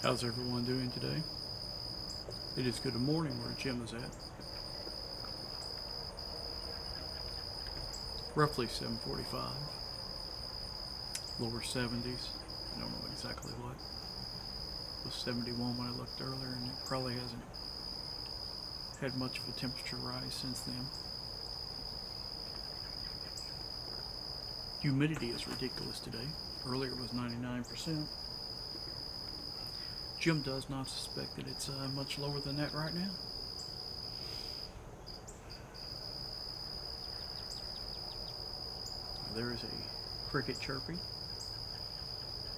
How's everyone doing today? It is good morning where Jim is at. Roughly 7:45. Lower 70s. I don't know exactly what. It was 71 when I looked earlier, and it probably hasn't had much of a temperature rise since then. Humidity is ridiculous today. Earlier it was 99%. Jim does not suspect that it's much lower than that right now. There is a cricket chirping,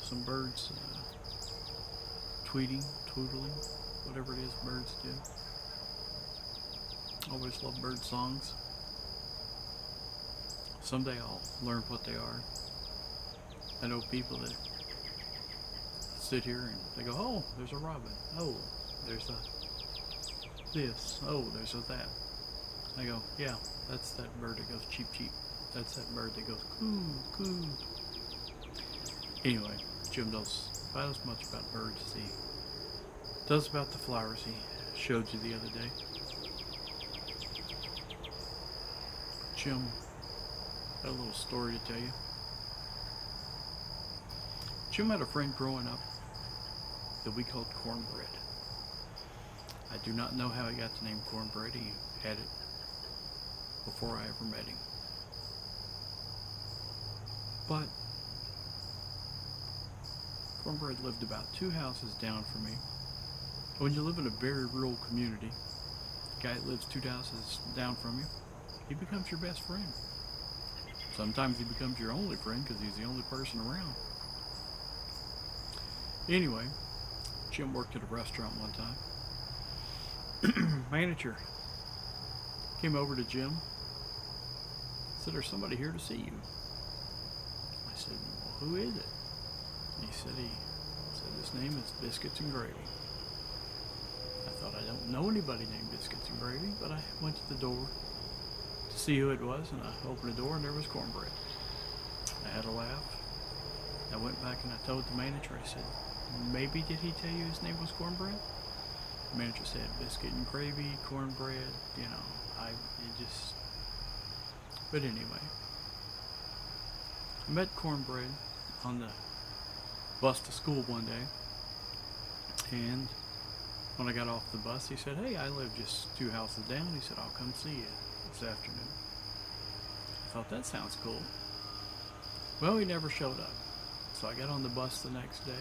some birds tweeting, twiddling, whatever it is birds do. Always love bird songs. Someday I'll learn what they are. I know people that sit here and they go, oh, there's a robin. Oh, there's a this. Oh, there's a that. I go, yeah, that's that bird that goes cheep cheep. That's that bird that goes coo coo. Anyway, Jim knows about as much about birds as he does about the flowers he showed you the other day. Jim had a little story to tell you. Jim had a friend growing up that we called Cornbread. I do not know how he got the name Cornbread. He had it before I ever met him. But Cornbread lived about 2 houses down from me. When you live in a very rural community, the guy that lives 2 houses down from you, he becomes your best friend. Sometimes he becomes your only friend because he's the only person around. Anyway, Jim worked at a restaurant one time. Manager came over to Jim, said, there's somebody here to see you. I said, well, who is it? He said his name is Biscuits and Gravy. I thought, I don't know anybody named Biscuits and Gravy, but I went to the door to see who it was, and I opened the door and there was Cornbread. I had a laugh. I went back and I told the manager, I said, maybe did he tell you his name was Cornbread? The manager said Biscuit and Gravy, Cornbread, but anyway. I met Cornbread on the bus to school one day, and when I got off the bus, he said, hey, I live just 2 houses down. He said, I'll come see you this afternoon. I thought, that sounds cool. Well, he never showed up. So I got on the bus the next day.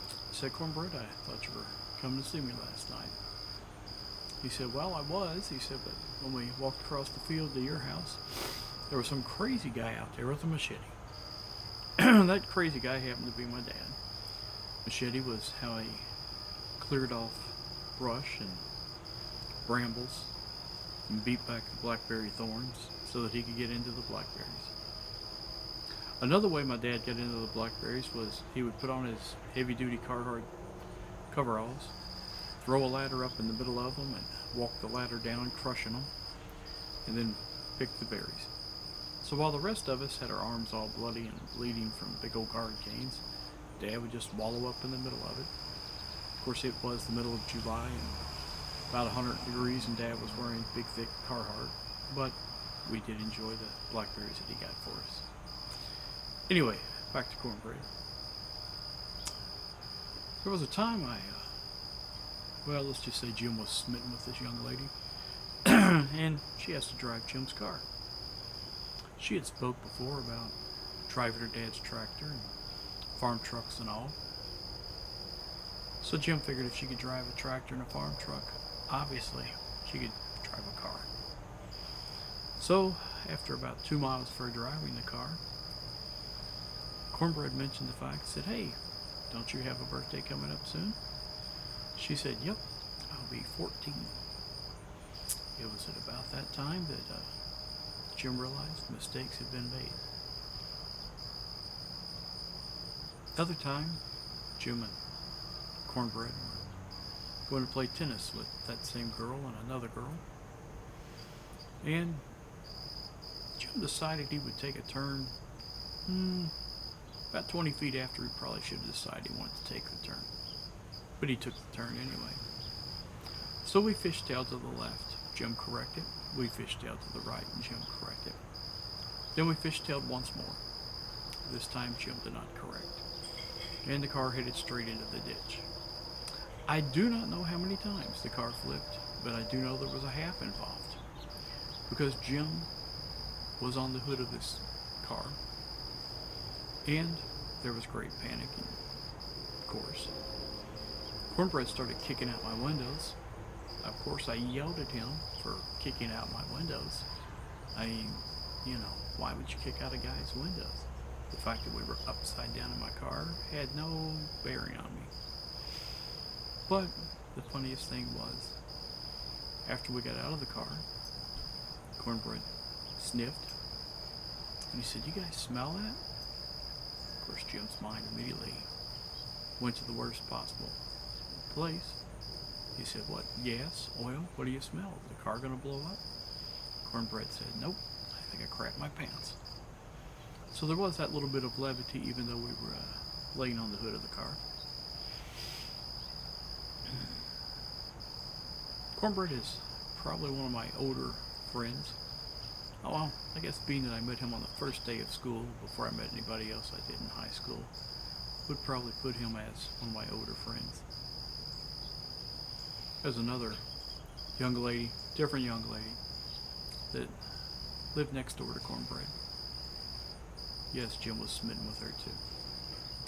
I said, Cornbread, I thought you were coming to see me last night. He said, well, I was. He said, but when we walked across the field to your house, there was some crazy guy out there with a machete. That crazy guy happened to be my dad. Machete was how he cleared off brush and brambles and beat back the blackberry thorns so that he could get into the blackberries. Another way my dad got into the blackberries was he would put on his heavy-duty Carhartt coveralls, throw a ladder up in the middle of them, and walk the ladder down, crushing them, and then pick the berries. So while the rest of us had our arms all bloody and bleeding from big old guard canes, Dad would just wallow up in the middle of it. Of course, it was the middle of July and about 100 degrees, and Dad was wearing big, thick Carhartt, but we did enjoy the blackberries that he got for us. Anyway, back to Cornbread. There was a time let's just say Jim was smitten with this young lady, and she has to drive Jim's car. She had spoke before about driving her dad's tractor and farm trucks and all. So Jim figured if she could drive a tractor and a farm truck, obviously she could drive a car. So after about 2 miles for driving the car, Cornbread mentioned the fact, said, hey, don't you have a birthday coming up soon? She said, yep, I'll be 14. It was at about that time that Jim realized mistakes had been made. Another time, Jim and Cornbread were going to play tennis with that same girl and another girl. And Jim decided he would take a turn about 20 feet after he probably should have decided he wanted to take the turn. but he took the turn anyway. So we fishtailed to the left. Jim corrected. We fishtailed to the right, and Jim corrected. Then we fishtailed once more. This time Jim did not correct, and the car headed straight into the ditch. I do not know how many times the car flipped, but I do know there was a half involved, because Jim was on the hood of this car, and there was great panic, and of course, Cornbread started kicking out my windows. Of course, I yelled at him for kicking out my windows. I mean, why would you kick out a guy's windows? The fact that we were upside down in my car had no bearing on me. But the funniest thing was, after we got out of the car, Cornbread sniffed, and he said, "You guys smell that?" Of course, Jim's mind immediately went to the worst possible place. He said, "What, gas, oil? What do you smell? Is the car gonna blow up?" Cornbread said, "Nope, I think I crapped my pants." So there was that little bit of levity, even though we were laying on the hood of the car. Cornbread is probably one of my older friends. Oh, well, I guess being that I met him on the first day of school, before I met anybody else I did in high school, would probably put him as one of my older friends. There's another young lady, different young lady, that lived next door to Cornbread. Yes, Jim was smitten with her too.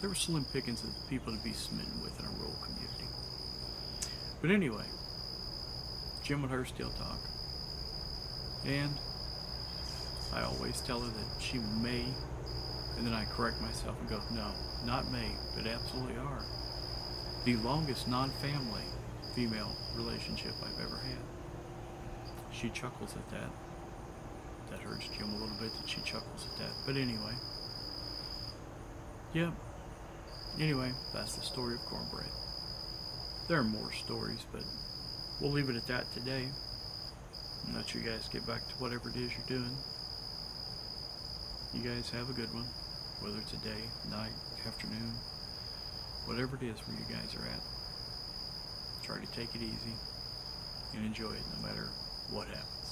There were slim pickings of people to be smitten with in a rural community. But anyway, Jim and her still talk. And I always tell her that she may, and then I correct myself and go, no, not may, but absolutely are. The longest non-family female relationship I've ever had. She chuckles at that. That hurts Jim a little bit that she chuckles at that. But anyway. Yep. Anyway, that's the story of Cornbread. There are more stories, but we'll leave it at that today. And let you guys get back to whatever it is you're doing. You guys have a good one. Whether it's a day, night, afternoon, whatever it is where you guys are at. Try to take it easy and enjoy it no matter what happens.